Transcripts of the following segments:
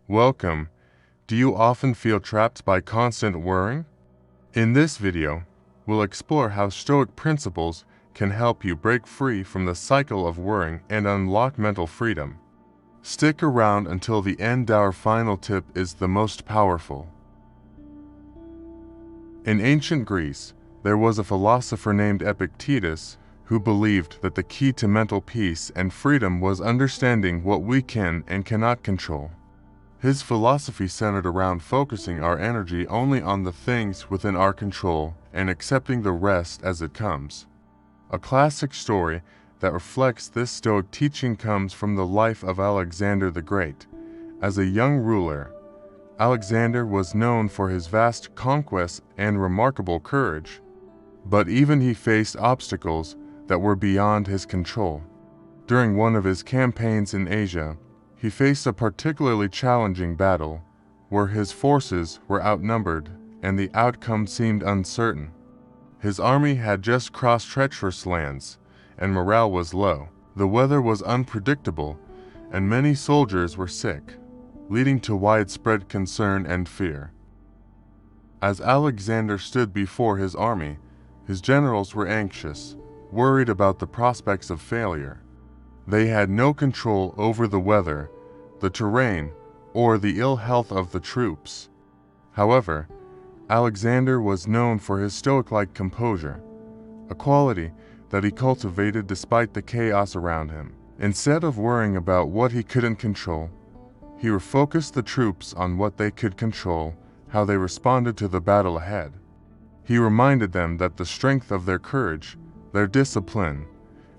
Welcome. Do you often feel trapped by constant worrying? In this video, we'll explore how Stoic principles can help you break free from the cycle of worrying and unlock mental freedom. Stick around until the end. Our final tip is the most powerful. In ancient Greece, there was a philosopher named Epictetus who believed that the key to mental peace and freedom was understanding what we can and cannot control. His philosophy centered around focusing our energy only on the things within our control and accepting the rest as it comes. A classic story that reflects this Stoic teaching comes from the life of Alexander the Great. As a young ruler, Alexander was known for his vast conquests and remarkable courage, but even he faced obstacles that were beyond his control. During one of his campaigns in Asia, he faced a particularly challenging battle, where his forces were outnumbered and the outcome seemed uncertain. His army had just crossed treacherous lands, and morale was low. The weather was unpredictable, and many soldiers were sick, leading to widespread concern and fear. As Alexander stood before his army, his generals were anxious, worried about the prospects of failure. They had no control over the weather, the terrain, or the ill health of the troops. However, Alexander was known for his Stoic-like composure, a quality that he cultivated despite the chaos around him. Instead of worrying about what he couldn't control, he refocused the troops on what they could control, how they responded to the battle ahead. He reminded them that the strength of their courage, their discipline,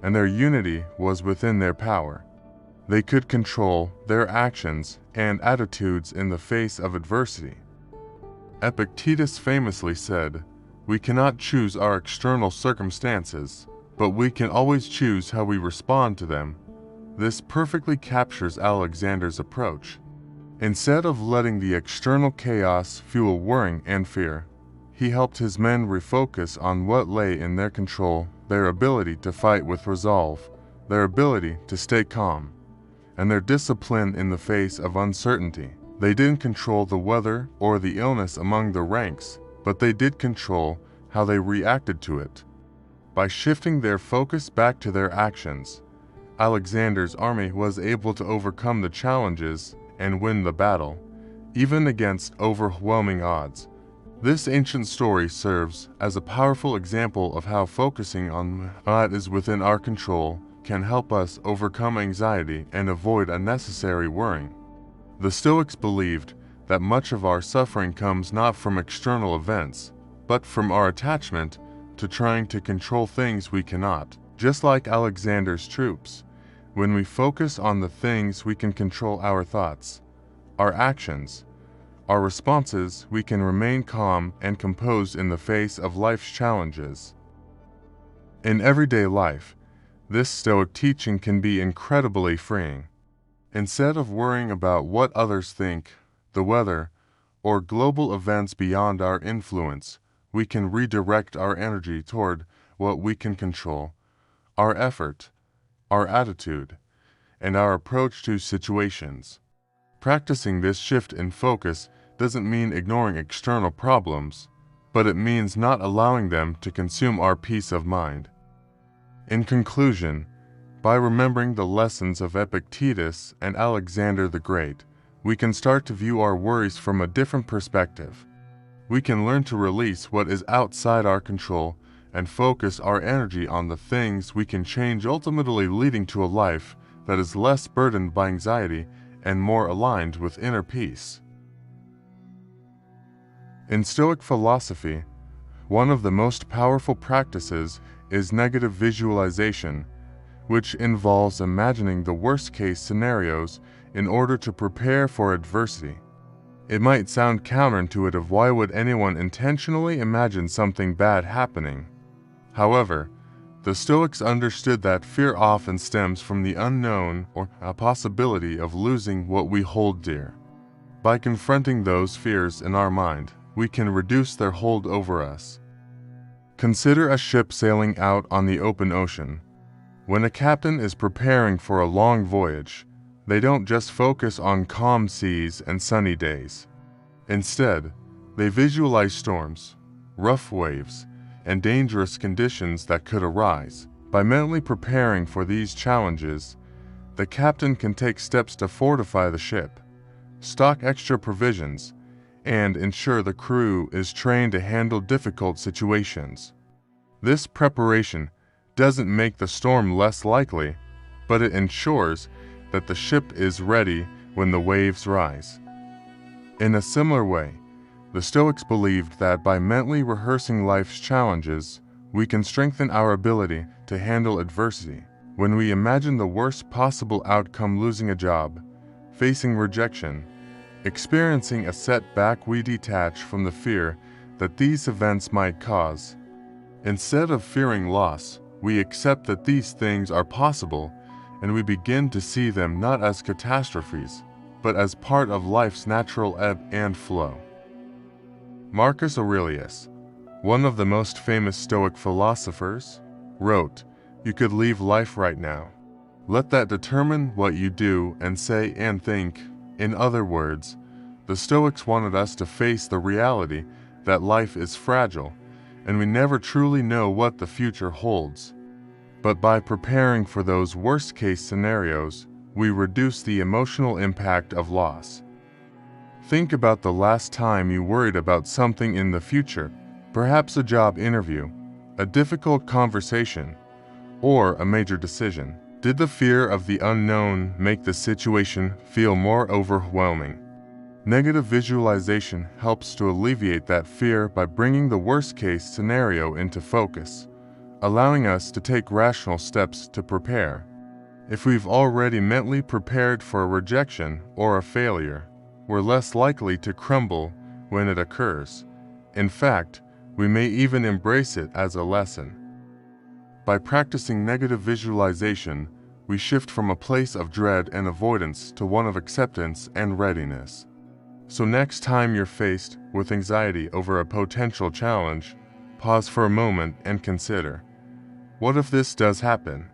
and their unity was within their power. They could control their actions and attitudes in the face of adversity. Epictetus famously said, "We cannot choose our external circumstances, but we can always choose how we respond to them." This perfectly captures Alexander's approach. Instead of letting the external chaos fuel worrying and fear, he helped his men refocus on what lay in their control: their ability to fight with resolve, their ability to stay calm, and their discipline in the face of uncertainty. They didn't control the weather or the illness among the ranks, but they did control how they reacted to it. By shifting their focus back to their actions, Alexander's army was able to overcome the challenges and win the battle, even against overwhelming odds. This ancient story serves as a powerful example of how focusing on what is within our control can help us overcome anxiety and avoid unnecessary worrying. The Stoics believed that much of our suffering comes not from external events, but from our attachment to trying to control things we cannot. Just like Alexander's troops, when we focus on the things we can control, our thoughts, our actions, our responses, we can remain calm and composed in the face of life's challenges. In everyday life, this Stoic teaching can be incredibly freeing. Instead of worrying about what others think, the weather, or global events beyond our influence, we can redirect our energy toward what we can control: our effort, our attitude, and our approach to situations. Practicing this shift in focus doesn't mean ignoring external problems, but it means not allowing them to consume our peace of mind. In conclusion, by remembering the lessons of Epictetus and Alexander the Great, we can start to view our worries from a different perspective. We can learn to release what is outside our control and focus our energy on the things we can change, ultimately leading to a life that is less burdened by anxiety and more aligned with inner peace. In Stoic philosophy, one of the most powerful practices is negative visualization, which involves imagining the worst-case scenarios in order to prepare for adversity. It might sound counterintuitive. Why would anyone intentionally imagine something bad happening? However, the Stoics understood that fear often stems from the unknown or a possibility of losing what we hold dear. By confronting those fears in our mind, we can reduce their hold over us. Consider a ship sailing out on the open ocean. When a captain is preparing for a long voyage, They don't just focus on calm seas and sunny days. Instead, they visualize storms, rough waves, and dangerous conditions that could arise. By mentally preparing for these challenges, the captain can take steps to fortify the ship, stock extra provisions, and ensure the crew is trained to handle difficult situations. This preparation doesn't make the storm less likely, but it ensures that the ship is ready when the waves rise. In a similar way, the Stoics believed that by mentally rehearsing life's challenges, we can strengthen our ability to handle adversity. When we imagine the worst possible outcome, losing a job, facing rejection, experiencing a setback, we detach from the fear that these events might cause. Instead of fearing loss, we accept that these things are possible, and we begin to see them not as catastrophes, but as part of life's natural ebb and flow. Marcus Aurelius, one of the most famous Stoic philosophers, wrote, "You could leave life right now. Let that determine what you do and say and think." In other words, the Stoics wanted us to face the reality that life is fragile, and we never truly know what the future holds. But by preparing for those worst-case scenarios, we reduce the emotional impact of loss. Think about the last time you worried about something in the future, perhaps a job interview, a difficult conversation, or a major decision. Did the fear of the unknown make the situation feel more overwhelming? Negative visualization helps to alleviate that fear by bringing the worst-case scenario into focus, allowing us to take rational steps to prepare. If we've already mentally prepared for a rejection or a failure, we're less likely to crumble when it occurs. In fact, we may even embrace it as a lesson. By practicing negative visualization, we shift from a place of dread and avoidance to one of acceptance and readiness. So next time you're faced with anxiety over a potential challenge, pause for a moment and consider, what if this does happen?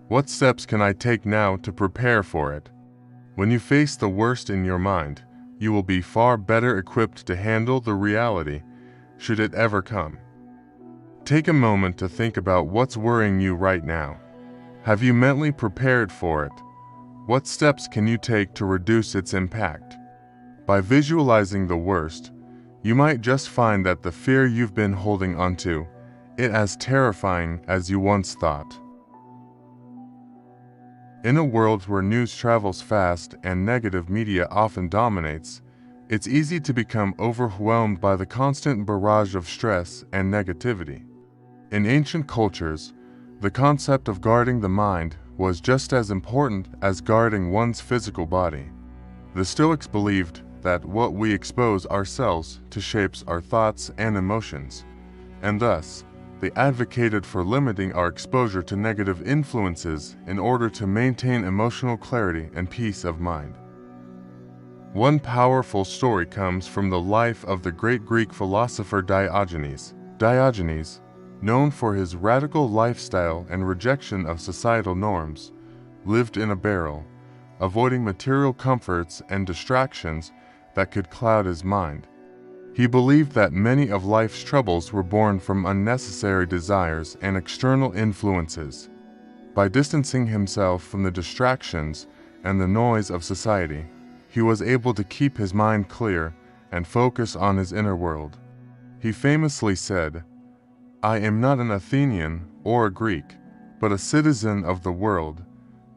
What steps can I take now to prepare for it? When you face the worst in your mind, you will be far better equipped to handle the reality, should it ever come. Take a moment to think about what's worrying you right now. Have you mentally prepared for it? What steps can you take to reduce its impact? By visualizing the worst, you might just find that the fear you've been holding onto it as terrifying as you once thought. In a world where news travels fast and negative media often dominates, it's easy to become overwhelmed by the constant barrage of stress and negativity. In ancient cultures, the concept of guarding the mind was just as important as guarding one's physical body. The Stoics believed that what we expose ourselves to shapes our thoughts and emotions, and thus, they advocated for limiting our exposure to negative influences in order to maintain emotional clarity and peace of mind. One powerful story comes from the life of the great Greek philosopher Diogenes. Diogenes, known for his radical lifestyle and rejection of societal norms, lived in a barrel, avoiding material comforts and distractions that could cloud his mind. He believed that many of life's troubles were born from unnecessary desires and external influences. By distancing himself from the distractions and the noise of society, he was able to keep his mind clear and focus on his inner world. He famously said, "I am not an Athenian or a Greek, but a citizen of the world,"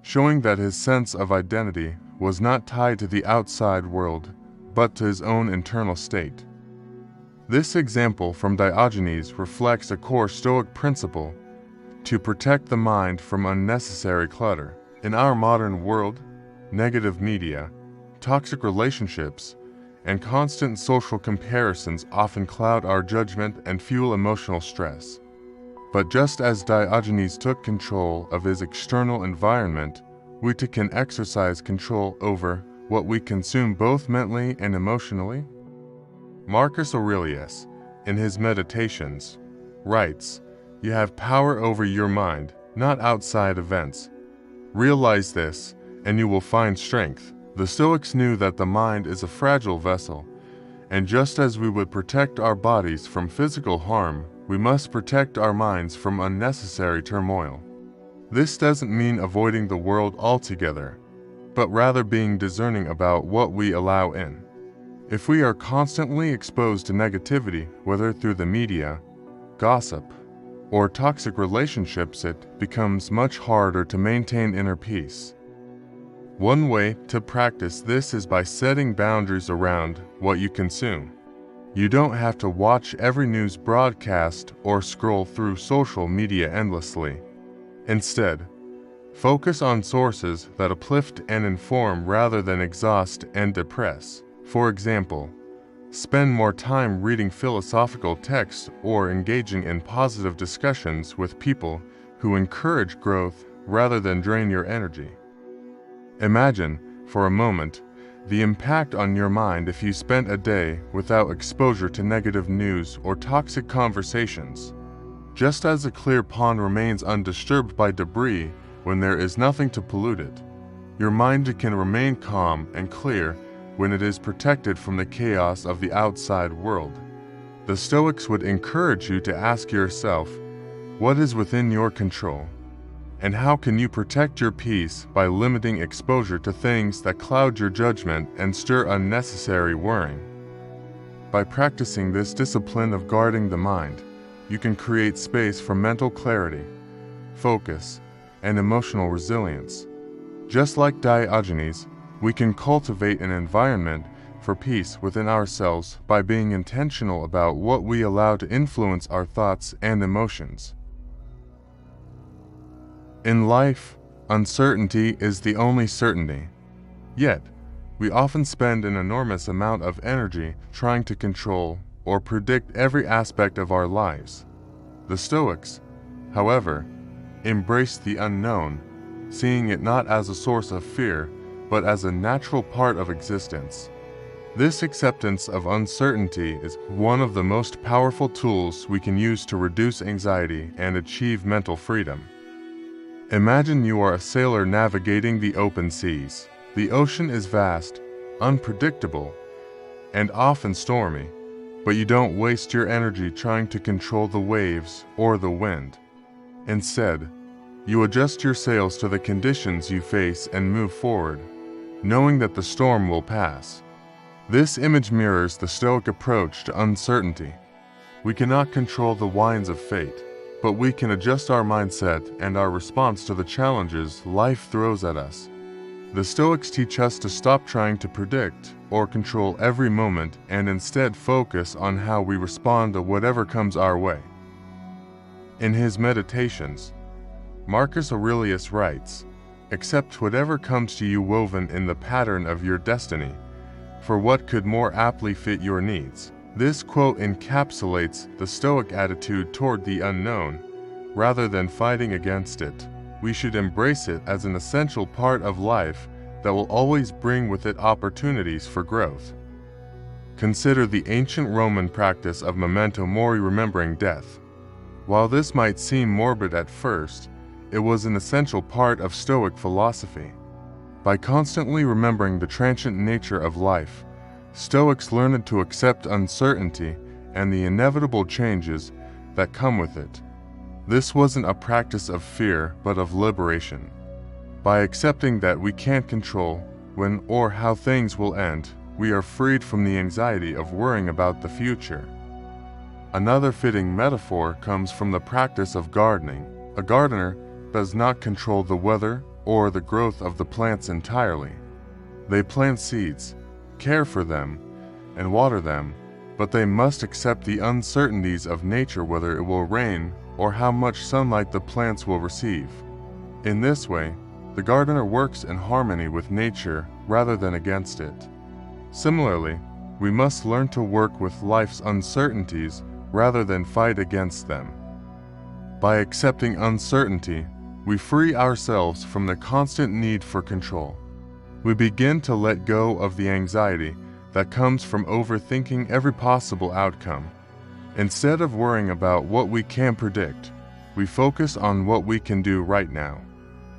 showing that his sense of identity was not tied to the outside world, but to his own internal state. This example from Diogenes reflects a core Stoic principle: to protect the mind from unnecessary clutter. In our modern world, negative media, toxic relationships, and constant social comparisons often cloud our judgment and fuel emotional stress. But just as Diogenes took control of his external environment, we too can exercise control over what we consume both mentally and emotionally. Marcus Aurelius, in his Meditations, writes, "You have power over your mind, not outside events. Realize this, and you will find strength. The Stoics knew that the mind is a fragile vessel, and just as we would protect our bodies from physical harm, we must protect our minds from unnecessary turmoil. This doesn't mean avoiding the world altogether, but rather being discerning about what we allow in. If we are constantly exposed to negativity, whether through the media, gossip, or toxic relationships, it becomes much harder to maintain inner peace. One way to practice this is by setting boundaries around what you consume. You don't have to watch every news broadcast or scroll through social media endlessly. Instead, focus on sources that uplift and inform rather than exhaust and depress. For example, spend more time reading philosophical texts or engaging in positive discussions with people who encourage growth rather than drain your energy. Imagine, for a moment, the impact on your mind if you spent a day without exposure to negative news or toxic conversations. Just as a clear pond remains undisturbed by debris when there is nothing to pollute it, your mind can remain calm and clear when it is protected from the chaos of the outside world. The Stoics would encourage you to ask yourself, what is within your control? And how can you protect your peace by limiting exposure to things that cloud your judgment and stir unnecessary worrying? By practicing this discipline of guarding the mind, you can create space for mental clarity, focus, and emotional resilience. Just like Diogenes, we can cultivate an environment for peace within ourselves by being intentional about what we allow to influence our thoughts and emotions. In life, uncertainty is the only certainty. Yet, we often spend an enormous amount of energy trying to control or predict every aspect of our lives. The Stoics, however, embraced the unknown, seeing it not as a source of fear, but as a natural part of existence. This acceptance of uncertainty is one of the most powerful tools we can use to reduce anxiety and achieve mental freedom. Imagine you are a sailor navigating the open seas. The ocean is vast, unpredictable, and often stormy, but you don't waste your energy trying to control the waves or the wind. Instead, you adjust your sails to the conditions you face and move forward, knowing that the storm will pass. This image mirrors the Stoic approach to uncertainty. We cannot control the winds of fate, but we can adjust our mindset and our response to the challenges life throws at us. The Stoics teach us to stop trying to predict or control every moment and instead focus on how we respond to whatever comes our way. In his Meditations, Marcus Aurelius writes, "Accept whatever comes to you woven in the pattern of your destiny, for what could more aptly fit your needs?" This quote encapsulates the Stoic attitude toward the unknown. Rather than fighting against it, we should embrace it as an essential part of life that will always bring with it opportunities for growth. Consider the ancient Roman practice of memento mori, remembering death. While this might seem morbid at first, it was an essential part of Stoic philosophy. By constantly remembering the transient nature of life, Stoics learned to accept uncertainty and the inevitable changes that come with it. This wasn't a practice of fear, but of liberation. By accepting that we can't control when or how things will end, we are freed from the anxiety of worrying about the future. Another fitting metaphor comes from the practice of gardening. A gardener does not control the weather or the growth of the plants entirely. They plant seeds, care for them, and water them, but they must accept the uncertainties of nature, whether it will rain or how much sunlight the plants will receive. In this way, the gardener works in harmony with nature rather than against it. Similarly, we must learn to work with life's uncertainties rather than fight against them. By accepting uncertainty, we free ourselves from the constant need for control. We begin to let go of the anxiety that comes from overthinking every possible outcome. Instead of worrying about what we can predict, we focus on what we can do right now.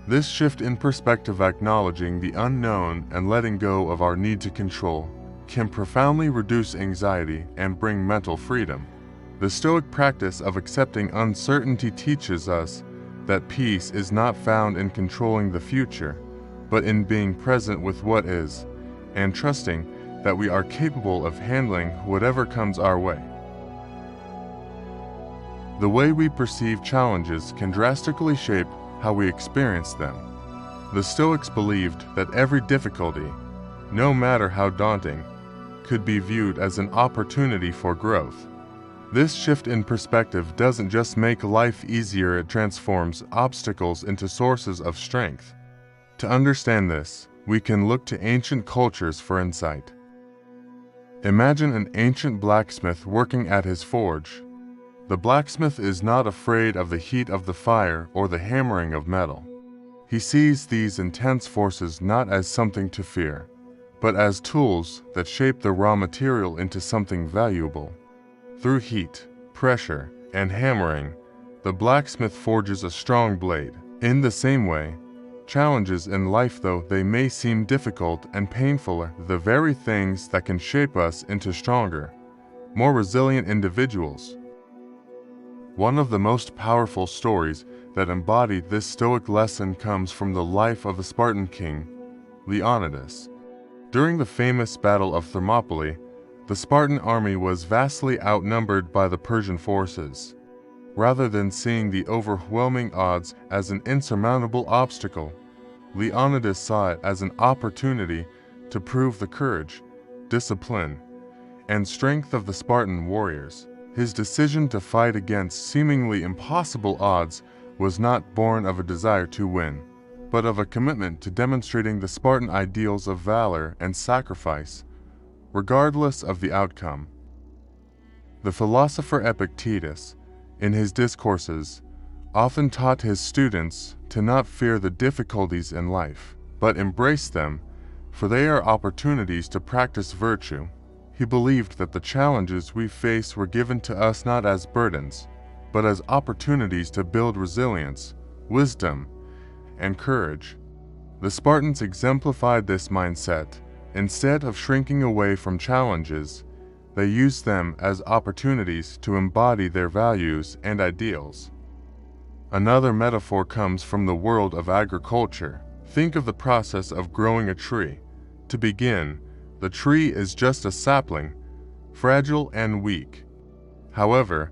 This shift in perspective, acknowledging the unknown and letting go of our need to control, can profoundly reduce anxiety and bring mental freedom. The Stoic practice of accepting uncertainty teaches us that peace is not found in controlling the future, but in being present with what is, and trusting that we are capable of handling whatever comes our way. The way we perceive challenges can drastically shape how we experience them. The Stoics believed that every difficulty, no matter how daunting, could be viewed as an opportunity for growth. This shift in perspective doesn't just make life easier, it transforms obstacles into sources of strength. To understand this, we can look to ancient cultures for insight. Imagine an ancient blacksmith working at his forge. The blacksmith is not afraid of the heat of the fire or the hammering of metal. He sees these intense forces not as something to fear, but as tools that shape the raw material into something valuable. Through heat, pressure, and hammering, the blacksmith forges a strong blade. In the same way, challenges in life, though they may seem difficult and painful, are the very things that can shape us into stronger, more resilient individuals. One of the most powerful stories that embodied this Stoic lesson comes from the life of the Spartan king, Leonidas. During the famous Battle of Thermopylae, the Spartan army was vastly outnumbered by the Persian forces. Rather than seeing the overwhelming odds as an insurmountable obstacle, Leonidas saw it as an opportunity to prove the courage, discipline, and strength of the Spartan warriors. His decision to fight against seemingly impossible odds was not born of a desire to win, but of a commitment to demonstrating the Spartan ideals of valor and sacrifice, regardless of the outcome. The philosopher Epictetus, in his discourses, often taught his students to not fear the difficulties in life, but embrace them, for they are opportunities to practice virtue. He believed that the challenges we face were given to us not as burdens, but as opportunities to build resilience, wisdom, and courage. The Spartans exemplified this mindset. Instead of shrinking away from challenges, they used them as opportunities to embody their values and ideals. Another metaphor comes from the world of agriculture. Think of the process of growing a tree. To begin, the tree is just a sapling, fragile and weak. However,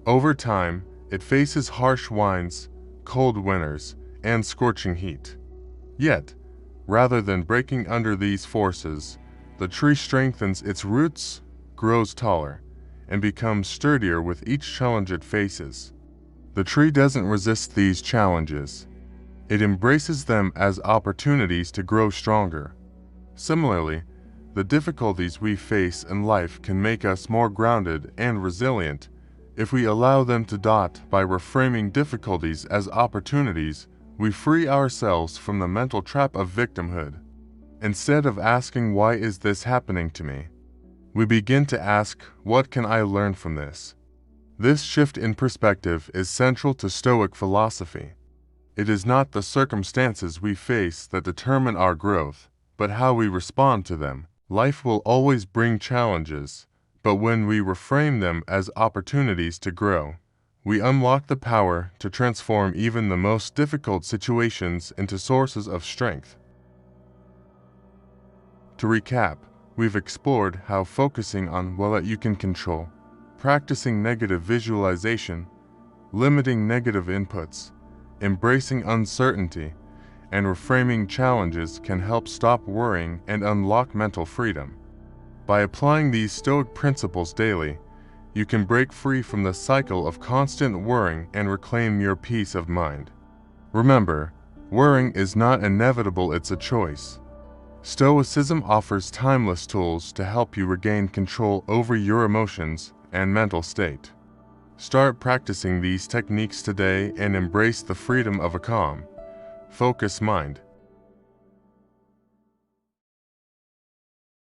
over time, it faces harsh winds, cold winters, and scorching heat. Yet, rather than breaking under these forces, the tree strengthens its roots, grows taller, and becomes sturdier with each challenge it faces. The tree doesn't resist these challenges. It embraces them as opportunities to grow stronger. Similarly, the difficulties we face in life can make us more grounded and resilient if we allow them to dot. By reframing difficulties as opportunities, we free ourselves from the mental trap of victimhood. Instead of asking, "Why is this happening to me?" we begin to ask, "What can I learn from this?" This shift in perspective is central to Stoic philosophy. It is not the circumstances we face that determine our growth, but how we respond to them. Life will always bring challenges, but when we reframe them as opportunities to grow, we unlock the power to transform even the most difficult situations into sources of strength. To recap, we've explored how focusing on what you can control, practicing negative visualization, limiting negative inputs, embracing uncertainty, and reframing challenges can help stop worrying and unlock mental freedom. By applying these Stoic principles daily, you can break free from the cycle of constant worrying and reclaim your peace of mind. Remember, worrying is not inevitable, it's a choice. Stoicism offers timeless tools to help you regain control over your emotions and mental state. Start practicing these techniques today and embrace the freedom of a calm, focused mind.